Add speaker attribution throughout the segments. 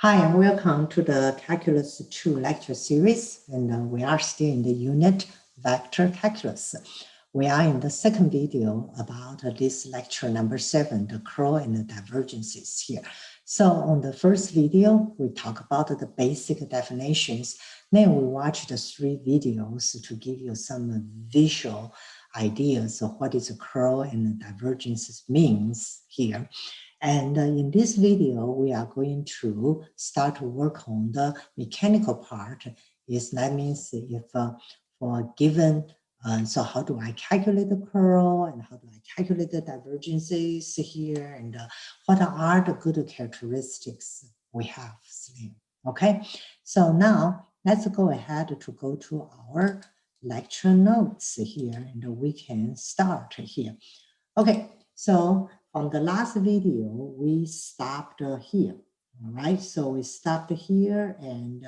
Speaker 1: Hi, and welcome to the Calculus 2 lecture series. And we are still in the unit Vector Calculus. We are in the second video about this lecture number 7, the curl and the divergences here. So on the first video, we talk about the basic definitions. Then we watch the 3 videos to give you some visual ideas of what is a curl and the divergences means here. And in this video, we are going to start to work on the mechanical part. That means if for a given, so how do I calculate the curl and how do I calculate the divergences here and what are the good characteristics we have here, okay? So now let's go ahead to go to our lecture notes here and we can start here. Okay, so on the last video, we stopped here, all right? So we stopped here and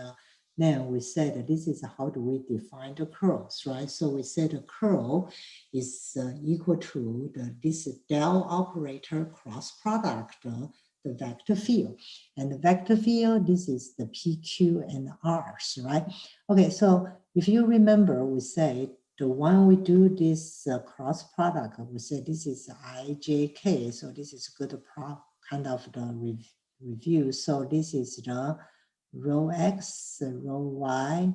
Speaker 1: then we said that this is how do we define the curls, right? So we said the curl is equal to this del operator cross product, the vector field. And the vector field, this is the PQ and R's, right? Okay, so if you remember, we said the one we do this cross product, we say this is IJK, so this is good kind of the review. So this is the rho X, rho Y,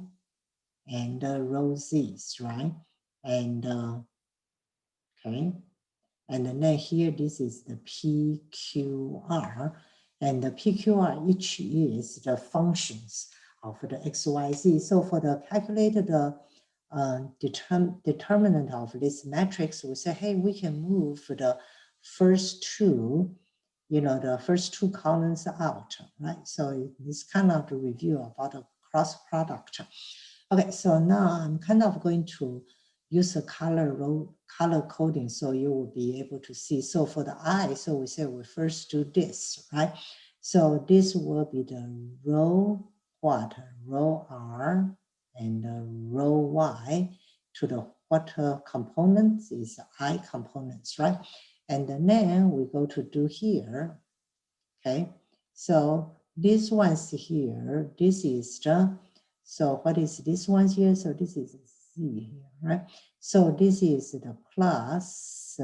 Speaker 1: and rho Z's, right? And okay, and then here this is the PQR, and the PQR each is the functions of the XYZ. So for the calculated determinant of this matrix, we say, hey, we can move the first two, the first two columns out, right? So it's kind of the review about the cross product. Okay, so now I'm kind of going to use a color coding so you will be able to see. So for the I, so we say we first do this, right? So this will be the rho what? Rho R and rho Y to the what components is I components, right? And then we go to do here, okay? So this one's here, this is the, so what is this one here? So this is Z here, right? So this is the plus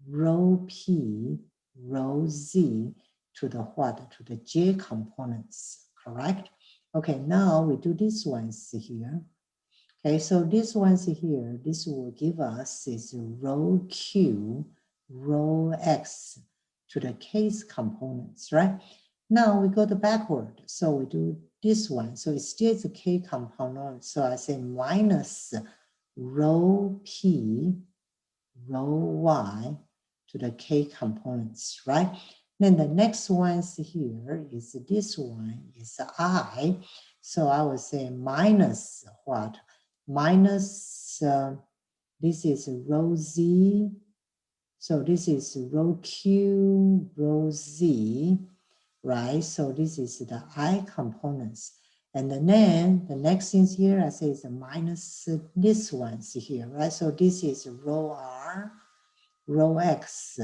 Speaker 1: rho P, rho Z to the what? To the J components, correct? Okay, now we do these ones here. Okay, so this ones here, this will give us is rho Q, rho X to the K's components, right? Now we go to backward, so we do this one. So it still is a K component. So I say minus rho P, rho Y to the K components, right? Then the next ones here is this one is I. So I would say minus what? Minus, this is rho Z. So this is rho Q, rho Z, right? So this is the I components. And then the next thing here, I say is a minus this one's here, right? So this is rho R, rho X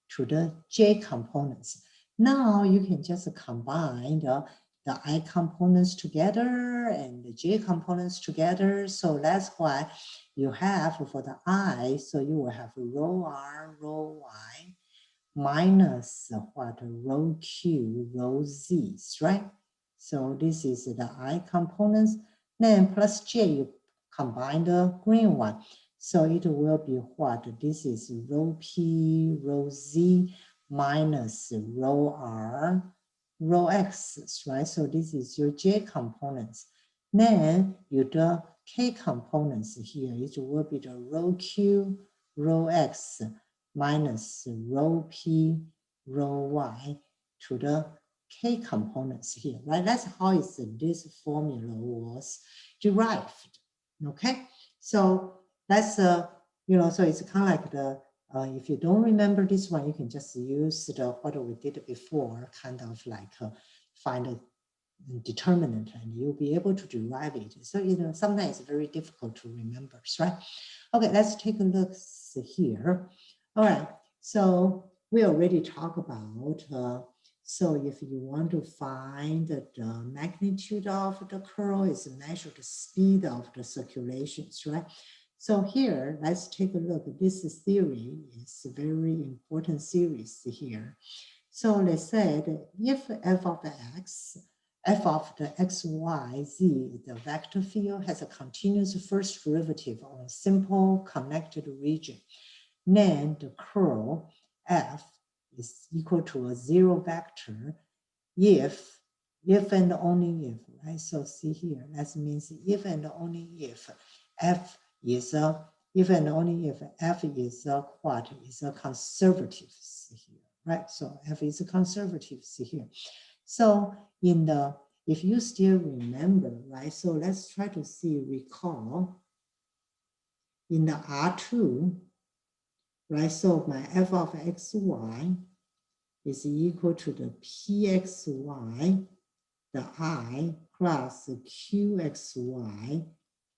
Speaker 1: to the J components. Now you can just combine the I components together and the J components together. So that's why you have for the I, so you will have rho R, rho Y minus what? Rho Q, rho Z's, right? So this is the I components. Then plus J, you combine the green one. So it will be what? This is rho P, rho Z minus rho R, rho X, right? So this is your J components. Then you do K components here. It will be the rho Q, rho X minus rho P, rho Y to the K components here, right? That's how this formula was derived, okay? So that's, so it's kind of like the, if you don't remember this one, you can just use the what we did before, kind of like find a determinant and you'll be able to derive it. So, sometimes it's very difficult to remember, right? Okay, let's take a look here. All right, so we already talked about, So if you want to find the magnitude of the curl, is measure the speed of the circulations, right? So here, let's take a look. This theory is a very important series here. So let's say that if f of the x, y, z, the vector field has a continuous first derivative on a simple connected region, then the curl f is equal to a zero vector if and only if, right? So see here, that means if and only if f is a, if and only if f is a what? Is a conservative here, right? So f is a conservative here. So in the, if you still remember, right? So let's try to see, recall in the R2, right? So my f of xy is equal to the pxy, the I plus qxy,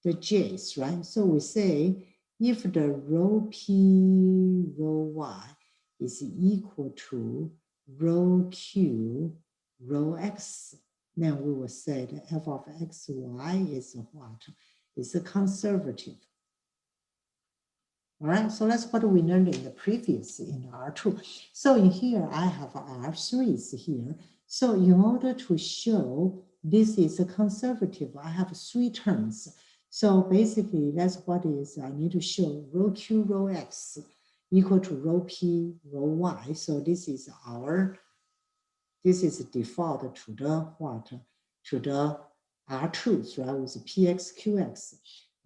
Speaker 1: the j's, right? So we say if the rho p rho y is equal to rho q rho x, then we will say the f of xy is what? Is a conservative. All right, so that's what we learned in the previous, in R2. So in here, I have R3s here. So in order to show this is a conservative, I have three terms. So basically, that's what is, I need to show rho q rho x equal to rho p rho y. So this is our, this is default to the what? To the R2s, right, with px, qx.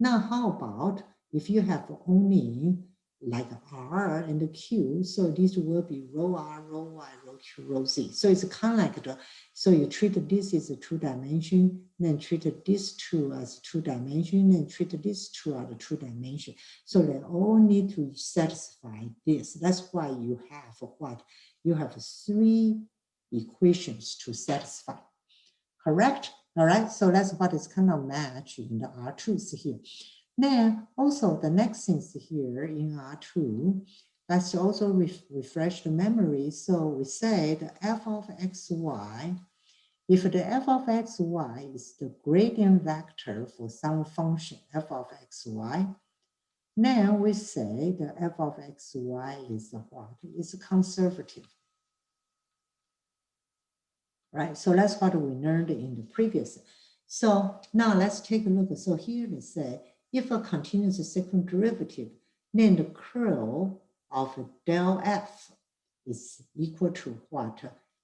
Speaker 1: Now, how about if you have only like R and Q, so this will be rho R, rho Y, rho Q, rho Z. So it's kind of like the, so you treat this as a two dimension, then treat this two as two dimension, then treat this two as a two dimension. So they all need to satisfy this. That's why you have what? You have three equations to satisfy. Correct? All right, so that's what is kind of match in the R2s here. Then also the next things here in R2, let's also refresh the memory. So we say the f of xy, if the f of xy is the gradient vector for some function f of xy, then we say the f of xy is what? Is conservative. Right, so that's what we learned in the previous. So now let's take a look. So here they say, if a continuous second derivative, then the curl of del f is equal to what?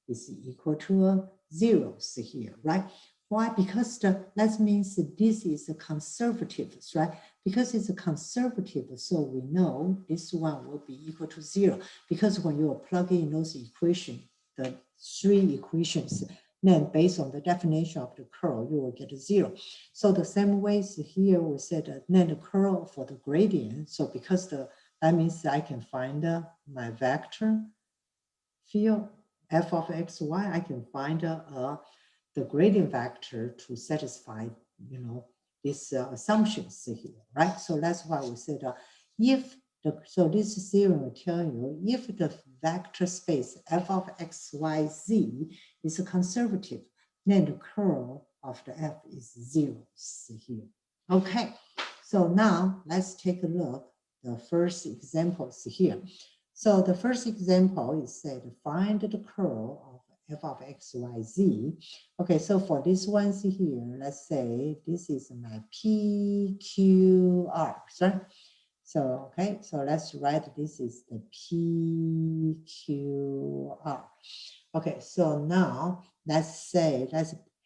Speaker 1: Is equal to a zero here, right? Why? Because that means this is a conservative, right? Because it's a conservative, so we know this one will be equal to zero. Because when you plug in those equations, the three equations, then based on the definition of the curl, you will get a zero. So the same ways here we said then the curl for the gradient. So because that means I can find my vector field f of xy, I can find the gradient vector to satisfy, you know, these assumptions here, right? So that's why we said if so this theorem will tell you if the vector space f of x, y, z is a conservative, then the curl of the f is zero here. Okay, so now let's take a look the first examples here. So the first example is said find the curl of f of x, y, z. Okay, so for this ones here, let's say this is my p, q, r, right? So, okay, so let's write this is the P, Q, R. Okay, so now let's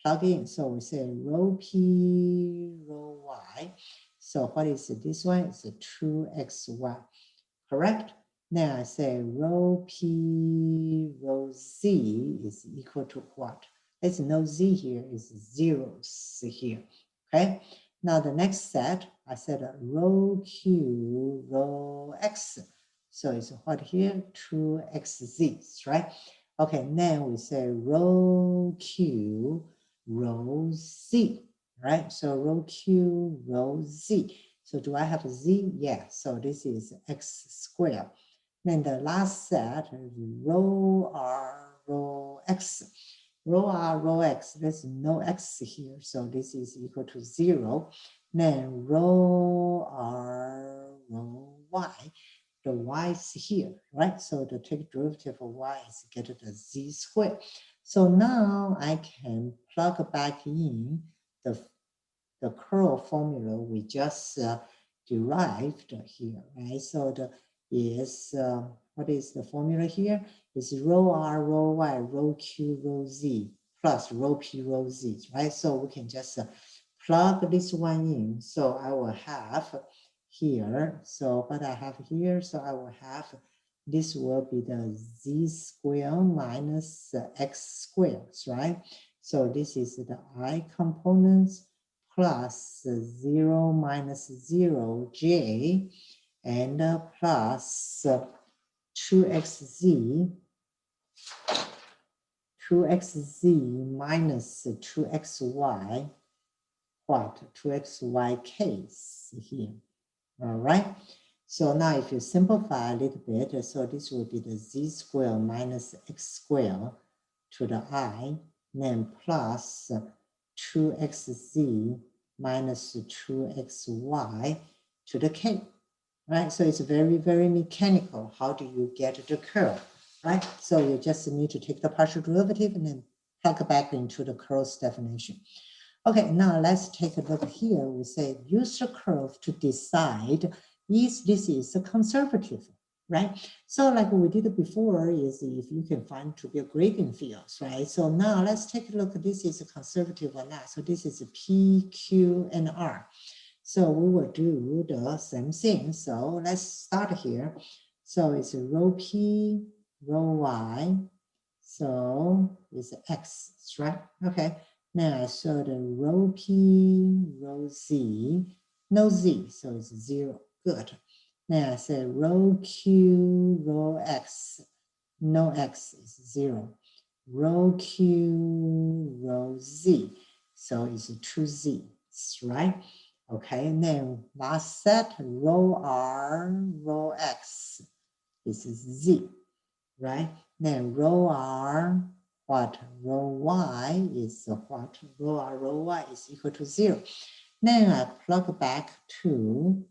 Speaker 1: plug in. So we say rho P, rho Y. So what is this one? It's a 2xy, correct? Now I say rho P, rho Z is equal to what? There's no Z here, is zeros here, okay? Now the next set, I said rho Q, rho X. So it's what here? 2xz's, right? Okay, then we say rho Q, rho Z, right? So rho Q, rho Z. So do I have a Z? Yeah, so this is x squared. Then the last set, rho R, rho x. Rho r, rho x, there's no x here, so this is equal to 0. Then rho r, rho y, the y is here, right? So the take derivative of y is get the z squared. So now I can plug back in the curl formula we just derived here, right? So the is what is the formula here? Is rho r, rho y, rho q, rho z plus rho p, rho z, right? So we can just plug this one in. So I will have here. So what I have here, so I will have this will be the z square minus x squares, right? So this is the I components plus 0 minus 0 j and plus 2xz minus 2xy, what 2xy case here. All right. So now if you simplify a little bit, so this will be the z squared minus x squared to the I, then plus 2xz minus 2xy to the k, right? So it's very, very mechanical. How do you get the curl, right? So you just need to take the partial derivative and then plug back into the curl's definition. Okay, now let's take a look here. We say use the curve to decide if this is a conservative, right? So like we did before is if you can find to be a gradient fields, right? So now let's take a look. This is a conservative or not. So this is a P, Q, and R. So we will do the same thing. So let's start here. So it's rho P, rho Y. So it's X, right? Okay. Now, so the rho P, rho Z, no Z, so it's 0. Good. Now I say rho Q, rho X, no X is 0. Rho Q, rho Z, so it's 2Z, right? Okay, and then last set, rho R, rho X, this is Z, right? Then rho R, what? Rho Y is what? Rho R, rho Y is equal to 0. Then I plug back to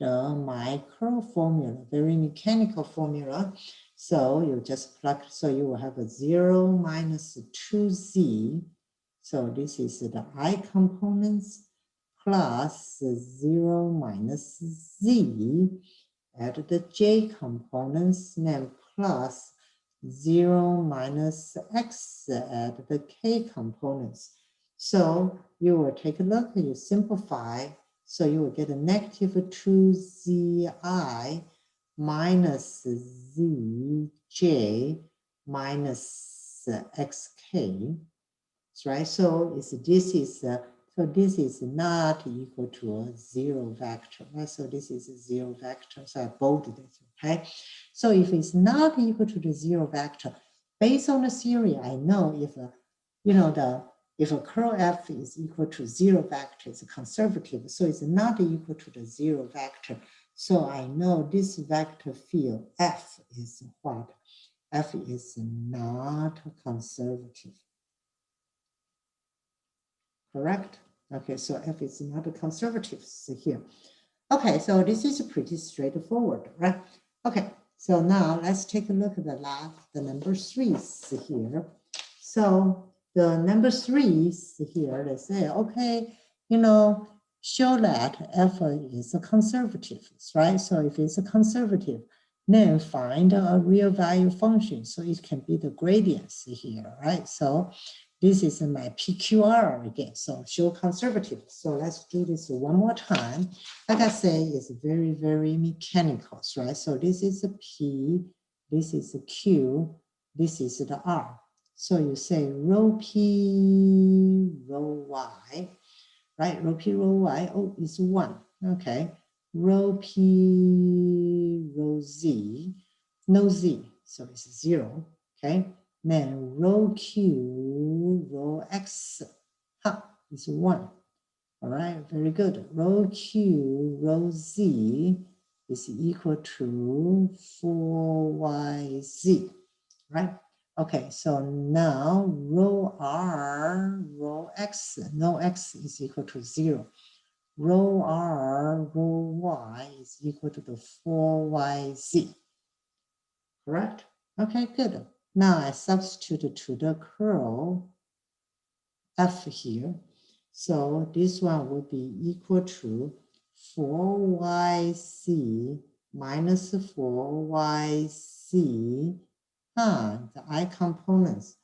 Speaker 1: the micro formula, very mechanical formula. So you just plug, so you will have a 0 minus 2z. So this is the I components plus 0 minus z at the j components, then plus 0 minus x at the k components. So you will take a look, you simplify, so you will get a negative 2zi minus zj minus xk, right? So this is not equal to a 0 vector, right? So this is a 0 vector, so I bolded it, okay? So if it's not equal to the 0 vector, based on the theory, I know if if a curl F is equal to 0 vector, it's conservative, so it's not equal to the 0 vector. So I know this vector field F is what? F is not conservative. Correct? Okay, so F is not a conservative here. Okay, so this is pretty straightforward, right? Okay, so now let's take a look at the number 3s here. So the number 3s here, they say, okay, show that F is a conservative, right? So if it's a conservative, then find a real value function. So it can be the gradients here, right? So this is my PQR again, so show conservative. So let's do this one more time. Like I say, it's very, very mechanical, right? So this is a P, this is a Q, this is the R. So you say rho P, rho Y, right? Rho P, rho Y, oh, it's 1, okay. Rho P, rho Z, no Z, so it's 0, okay. Then rho Q, rho X, is 1. All right, very good. Rho Q, rho Z is equal to 4YZ, right? Okay, so now rho r, rho x, no x is equal to 0. Rho r, rho y is equal to the 4yz. Correct? Okay, good. Now I substitute to the curl f here. So this one will be equal to 4yc minus 4yc, the I components,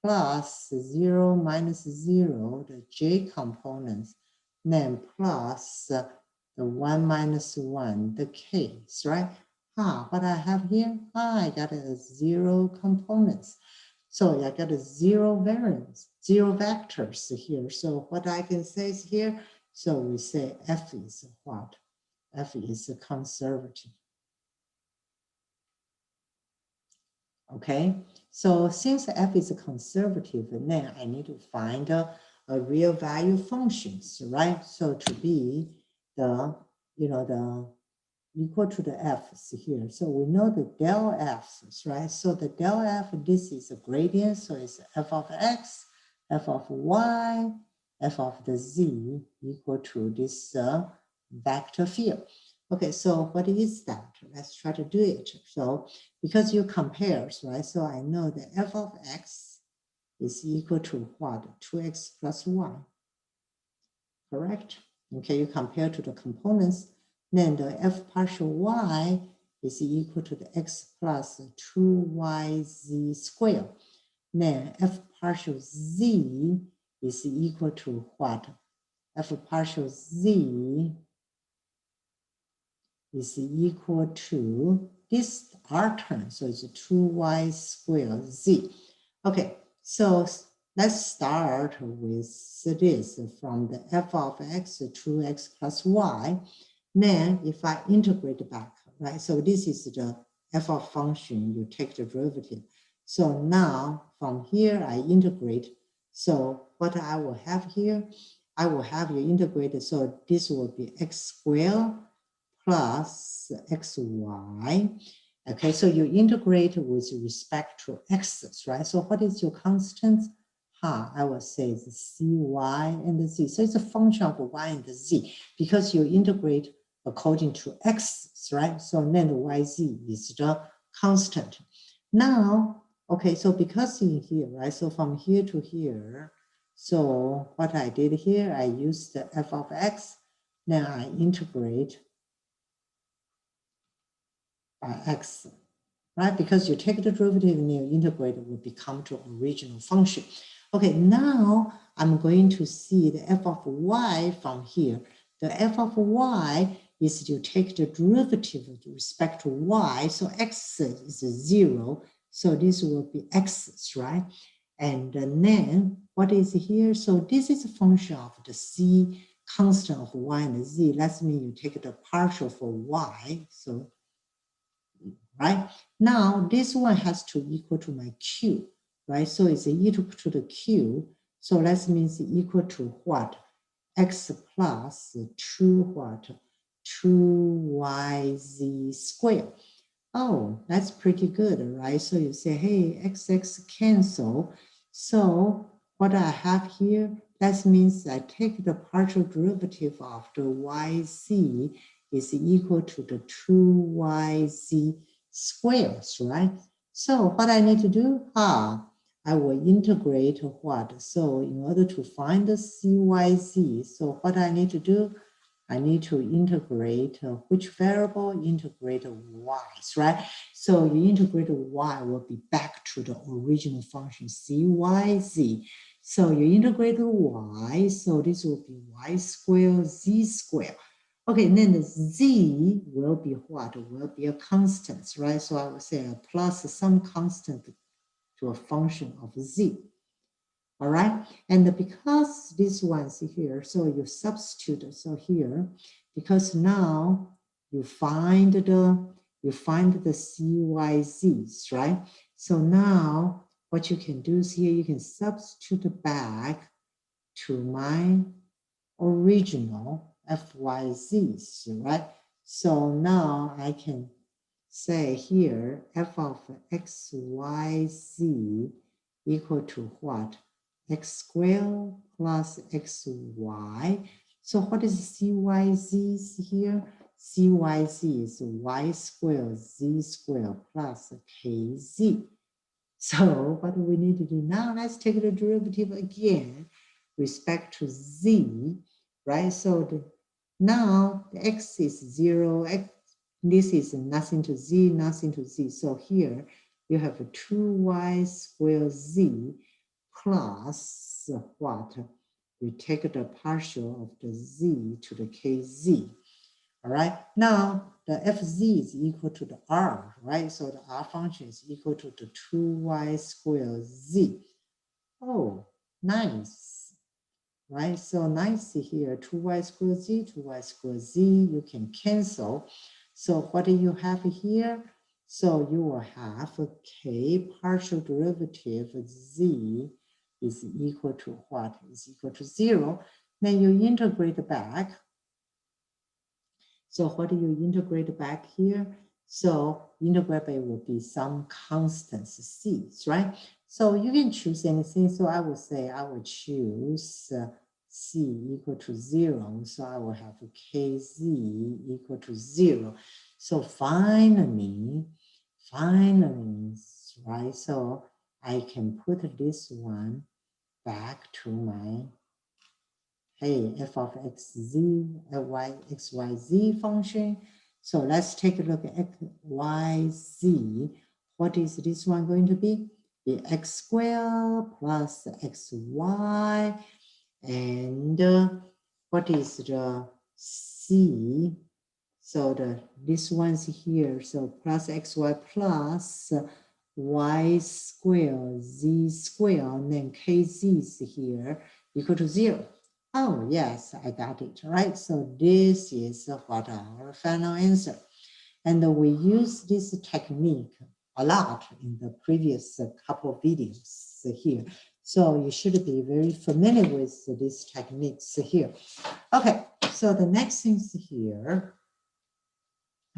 Speaker 1: plus 0 minus 0, the j components, then plus the 1 minus 1, the k's, right? What I have here, I got a 0 components. So I got a 0 variance, 0 vectors here. So what I can say is here, so we say F is what? F is a conservative. Okay, so since F is a conservative, then I need to find a real value functions, right? So to be the, the equal to the f's here. So we know the del f's, right? So the del f, this is a gradient, so it's f of x, f of y, f of the z equal to this vector field. Okay, so what is that? Let's try to do it. So because you compares, right? So I know that f of x is equal to what? 2x plus 1, correct? Okay, you compare to the components, then the f partial y is equal to the x plus 2yz squared. Then f partial z is equal to what? F partial z is equal to this r term, so it's 2y squared z. Okay, so let's start with this from the f of x, 2x plus y. Then if I integrate back, right? So this is the f of function, you take the derivative. So now from here I integrate. So what I will have here, I will have you integrate. So this will be x squared plus xy. Okay, so you integrate with respect to x's, right? So what is your constant? I will say the cy and the z. So it's a function of y and the z because you integrate according to x's, right? So then the yz is the constant. Now, okay, so because in here, right? So from here to here, so what I did here, I used the f of x, then I integrate by x, right? Because you take the derivative and you integrate, it will become to original function. Okay, now I'm going to see the f of y from here. The f of y is you take the derivative with respect to y, so x is 0, so this will be x, right? And then what is here? So this is a function of the c constant of y and z. That means you take the partial for y, so right? Now this one has to equal to my q, right? So it's equal to the q. So that means equal to what? X plus 2 what? 2yz squared. Oh, that's pretty good, right? So you say, hey, XX cancel. So what I have here, that means I take the partial derivative of the yc is equal to the 2yz squares, right? So what I need to do, I will integrate what? So in order to find the cyz, so what I need to do, I need to integrate which variable? Integrate y's, right? So you integrate y will be back to the original function cyz. So you integrate y, so this will be y squared, z squared. Okay, and then the z will be what? Will be a constant, right? So I will say a plus some constant to a function of z. All right, and because this one's here, so you substitute, so here, because now you find the cyz's, right? So now what you can do is here, you can substitute back to my original fyz's, right? So now I can say here, f of x, y, z equal to what? X squared plus xy. So what is cyz here? Cyz is y squared z squared plus kz. So what do we need to do now? Let's take the derivative again, respect to z, right? So now the x is 0, x, this is nothing to z, nothing to z. So here you have 2y squared z plus what? You take the partial of the z to the kz. All right, now the fz is equal to the r, right? So the r function is equal to the 2y squared z. Oh, nice, right? So nice here, 2y squared z, 2y squared z, you can cancel. So what do you have here? So you will have a k partial derivative z is equal to what? Is equal to 0. Then you integrate back. So what do you integrate back here? So integrate back will be some constants c's, right? So you can choose anything. So I would say I would choose c equal to 0. So I will have kz equal to 0. So finally, right? So I can put this one back to my f of xyz function. So let's take a look at yz. What is this one going to be? The x squared plus xy. And what is the c? So this one's here. So plus xy plus y squared z squared, and then kz is here equal to 0. Oh, yes, I got it, right? So this is what our final answer. And we use this technique a lot in the previous couple of videos here. So you should be very familiar with these techniques here. Okay, so the next things here,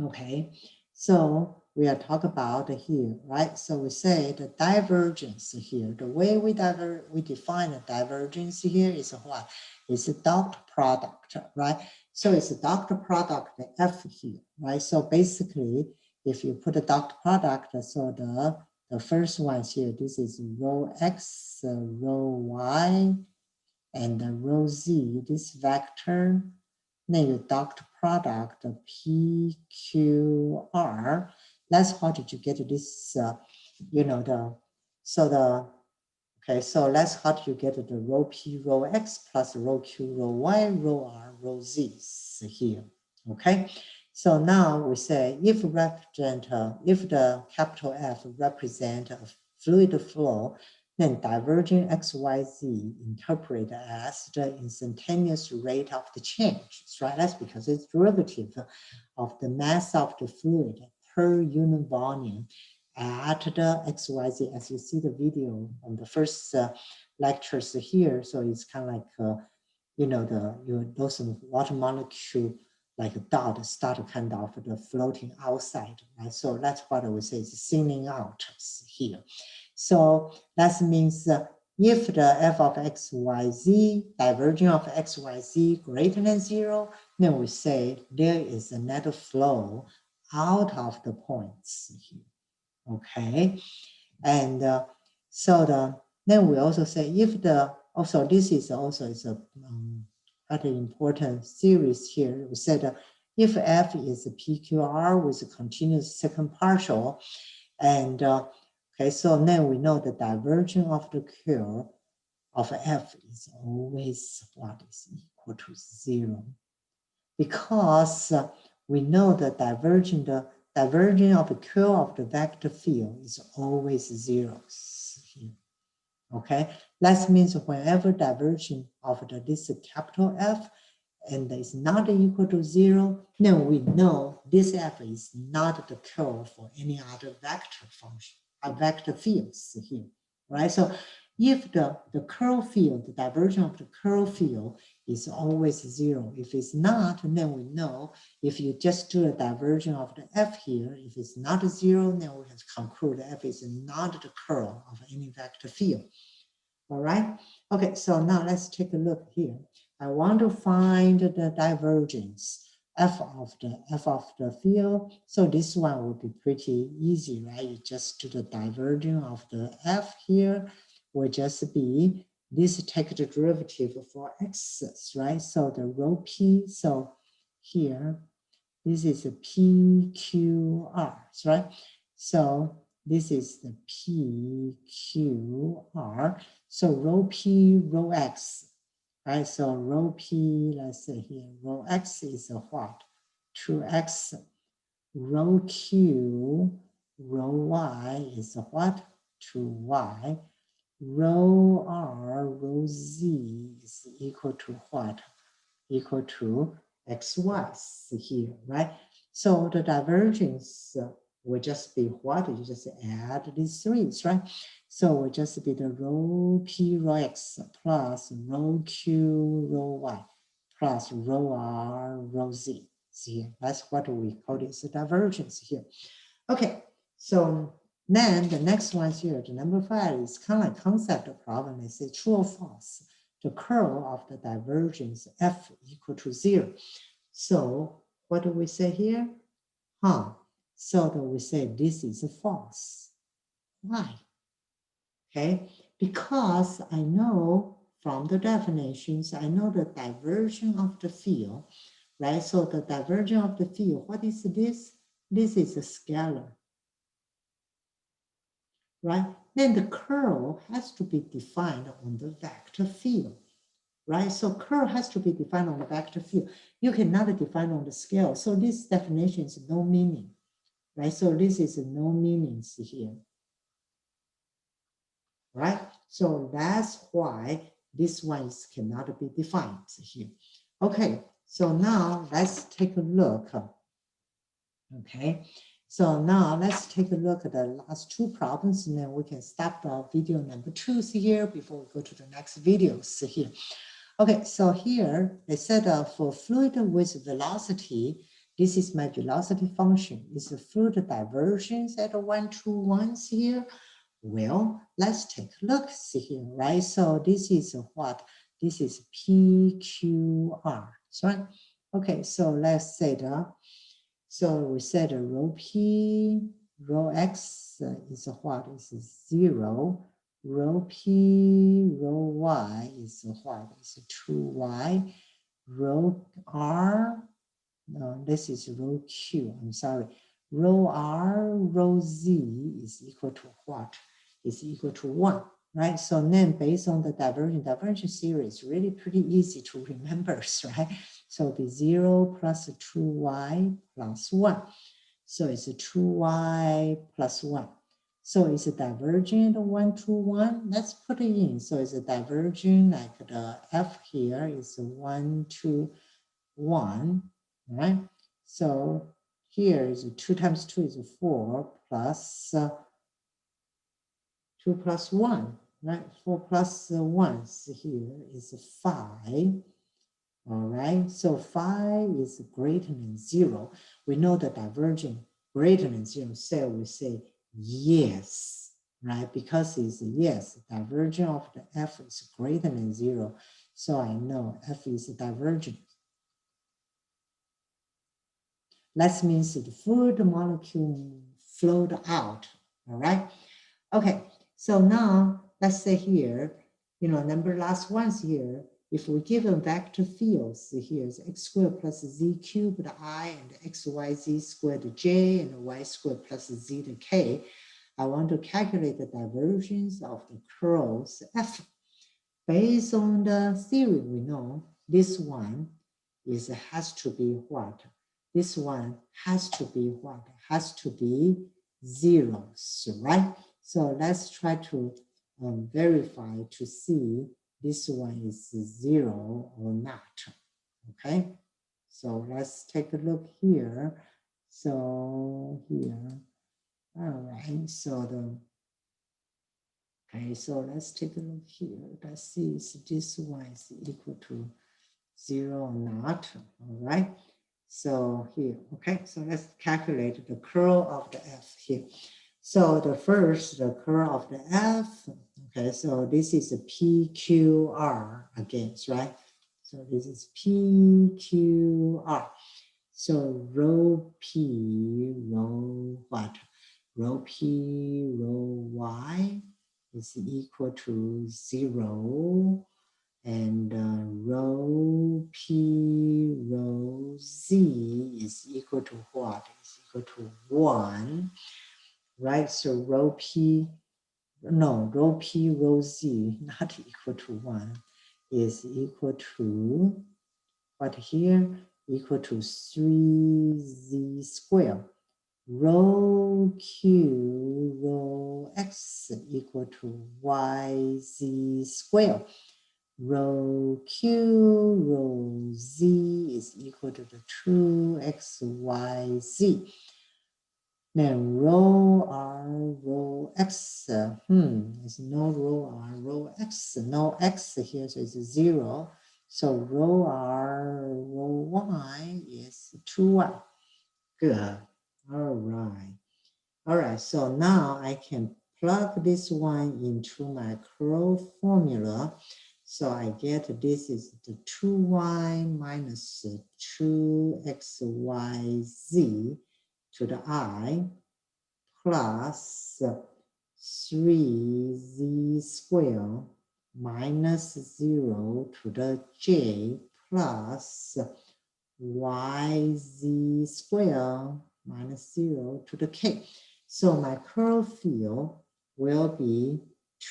Speaker 1: okay, so we are talking about here, right? So we say the divergence here. The way we define the divergence here is what? It's a dot product, right? So it's a dot product f here, right? So basically, if you put a dot product, so the first one here, this is row x, row y, and row z, this vector. Then you dot product PQR. That's how did you get this, okay, so that's how do you get the row P, row X plus row Q, row Y, row R, row Z here, okay? So now we say if the capital F represent a fluid flow, then diverging XYZ interpret as the instantaneous rate of the change, right? That's because it's derivative of the mass of the fluid per unit volume at the XYZ. As you see the video on the first lectures here, so it's kind of like, those water molecule like a dot start kind of the floating outside, right? So that's what I would say is thinning out here. So that means if the f of xyz, diverging of xyz greater than 0, then we say there is a net flow out of the points here, okay? And then we also say if also this is also a quite an important series here. We said if f is a PQR with a continuous second partial, and okay, so then we know the divergence of the curve of f is always what is equal to 0, because we know the divergence of the curve of the vector field is always 0 here. Okay, that means whenever divergence of this capital F and is not equal to 0, then we know this F is not the curve for any other vector function, vector fields here, right? So If the curl field, the divergence of the curl field is always 0. If it's not, then we know if you just do a divergence of the F here, if it's not 0, then we can conclude F is not the curl of any vector field. All right. Okay, so now let's take a look here. I want to find the divergence f of the field. So this one would be pretty easy, right? You just do the divergence of the f here will just be this, take the derivative for x's, right? So the rho p, so here, this is a PQR, right? So this is the PQR. So rho P, rho X, right? So rho P, let's say here, rho X is a what? 2X. Rho Q, rho Y is a what? 2Y. Rho R, rho Z is equal to what? Equal to xy here, right? So the divergence will just be what? You just add these threes, right? So it will just be the rho p rho x plus rho q rho y plus rho r rho z. See, that's what we call this divergence here. Okay, so then the next one here, the number 5 is kind of like concept problem. They say true or false. The curl of the divergence f equal to 0. So what do we say here? So that we say this is false. Why? Okay, because I know from the definitions, I know the divergence of the field, right? So the divergence of the field, what is this? This is a scalar, right? Then the curl has to be defined on the vector field, right? So curl has to be defined on the vector field. You cannot define on the scale. So this definition is no meaning, right? So this is no meanings here, right? So that's why this one cannot be defined here. Okay, so now let's take a look. Okay, so now let's take a look at the last 2 problems, and then we can stop the video number 2 here before we go to the next videos here. Okay, so here they said for fluid with velocity, this is my velocity function. Is the fluid divergence at 1, 2, 1 here? Well, let's take a look, see here, right? So this is what? This is PQR, right? Okay, so let's say so we said rho P, rho X is what? Is 0. Rho P, rho Y is what? Is 2Y. Rho R, no, this is rho Q, I'm sorry. Rho R, rho Z is equal to what? Is equal to 1, right? So then based on the divergence theory, it's really pretty easy to remember, right? So it'll be 0 plus 2y plus 1. So it's 2y plus 1. So it's a divergent 1 to 1. Let's put it in. So it's a divergent, like the f here is 1 to 1, right? So here is 2 times 2 is 4 plus 2 plus 1, right? 4 plus 1 here is 5. All right, so 5 is greater than 0. We know the divergence greater than 0, so we say yes, right? Because it's yes, divergence of the f is greater than 0. So I know f is divergent. That means the fluid molecule flowed out, all right? Okay, so now let's say here, number last ones here, if we give them vector fields, here's x squared plus z cubed I and xyz squared j and y squared plus z k, I want to calculate the divergence of the curls f. Based on the theory, we know this one has to be what? This one has to be what? Has to be zeros, right? So let's try to verify to see this one is 0 or not, okay? So let's take a look here. So here, all right, so Okay, so let's take a look here. Let's see if this one is equal to 0 or not. All right. So here, okay, so let's calculate the curl of the F here. So the curl of the F, okay, so this is a PQR again, right? So this is PQR. So rho P, rho what? Rho P, rho Y is equal to 0. And rho P, rho Z is equal to what? Is equal to 1, right? So rho P, rho Z not equal to 1 is equal to, what here? Equal to 3Z squared. Rho Q, rho X equal to YZ squared. Rho Q, rho Z is equal to the 2XYZ. Then rho R, rho X, there's no rho R, rho X, no X here, so it's 0. So rho R, rho Y is 2Y. Good. All right. All right, so now I can plug this one into my curl formula. So I get this is the 2y minus 2xyz to the I plus 3z squared minus 0 to the j plus yz squared minus 0 to the k. So my curl field will be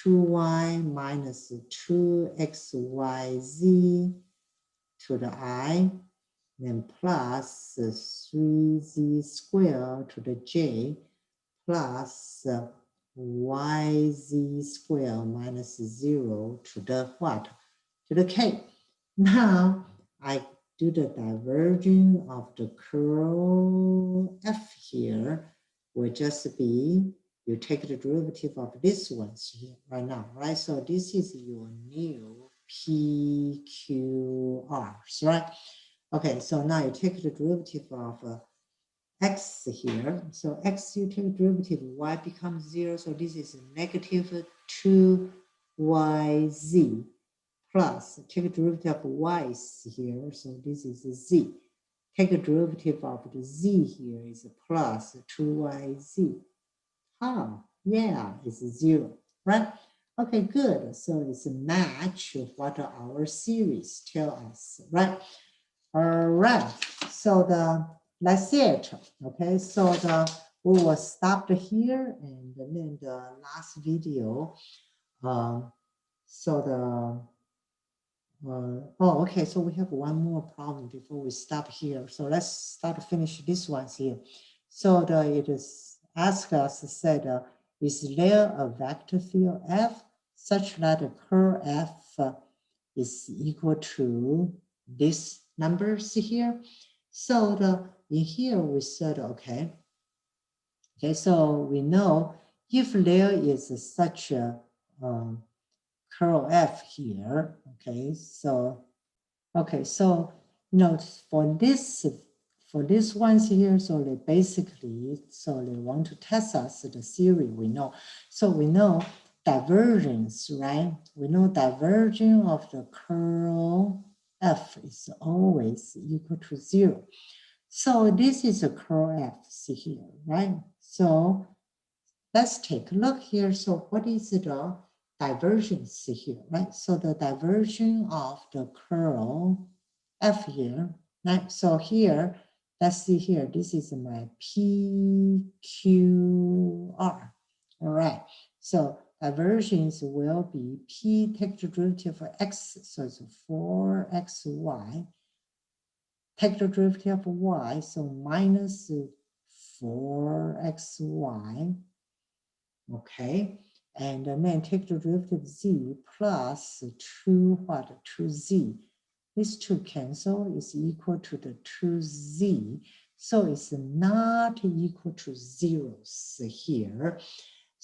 Speaker 1: 2y minus 2xyz to the I, then plus 3z squared to the j plus yz squared minus 0 to the what? To the k. Now I do the diverging of the curl F here will just be, you take the derivative of this one here right now, right? So this is your new PQRs, right? Okay, so now you take the derivative of X here. So X, you take derivative, Y becomes 0. So this is negative 2YZ plus, take a derivative of Y here. So this is Z. Take a derivative of the Z here is plus 2YZ. Oh, yeah, it's 0, right? Okay, good. So it's a match of what our series tell us, right? All right. So that's it. Okay. So we will stop here, and then the last video. Okay. So we have one more problem before we stop here. So let's start to finish this one here. So it is asked us, said, is there a vector field F such that the curl F is equal to this numbers here? So in here we said, okay, so we know if there is such a curl F here, okay, so for this ones here, so they basically, so they want to test us the theory we know. So we know divergence, right? We know diverging of the curl F is always equal to 0. So this is a curl F, see here, right? So let's take a look here. So what is the divergence here, right? So the divergence of the curl F here, right? So here, let's see here, this is my PQR, all right? So divergence will be P, take the derivative for X, so it's 4XY, take the derivative of Y, so minus 4XY, okay? And then take the derivative of Z plus 2Z. These two cancel is equal to the 2Z. So it's not equal to 0 here.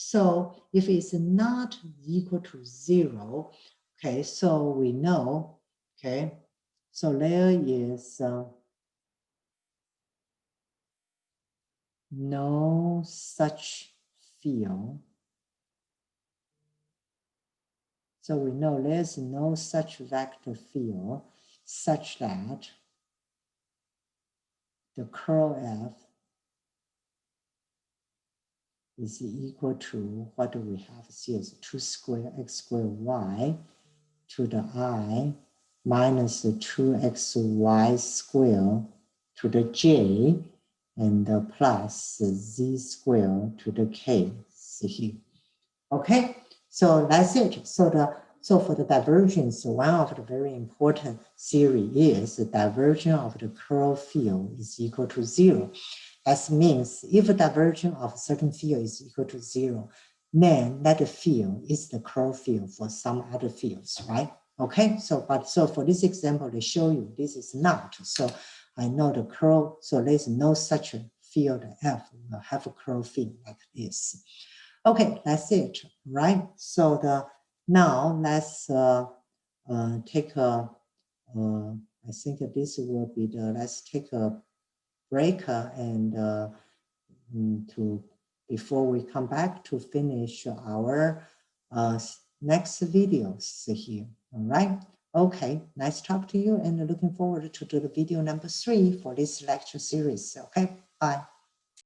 Speaker 1: So if it's not equal to 0, okay, so we know, okay, so there is no such field. So we know there's no such vector field such that the curl F is equal to, what do we have here? 2 square x squared y to the I minus the 2xy squared to the j and the plus z squared to the k. See here. Okay, so that's it. So for the divergence, one of the very important theory is the divergence of the curl field is equal to 0. That means if a divergence of a certain field is equal to 0, then that field is the curl field for some other fields, right? Okay, so for this example, they show you this is not. So I know the curl, so there's no such a field F will have a curl field like this. Okay, that's it, right? So now let's take a, I think this will be let's take a break and before we come back to finish our next videos here, all right? Okay, nice talk to you and looking forward to the video number 3 for this lecture series, okay? Bye.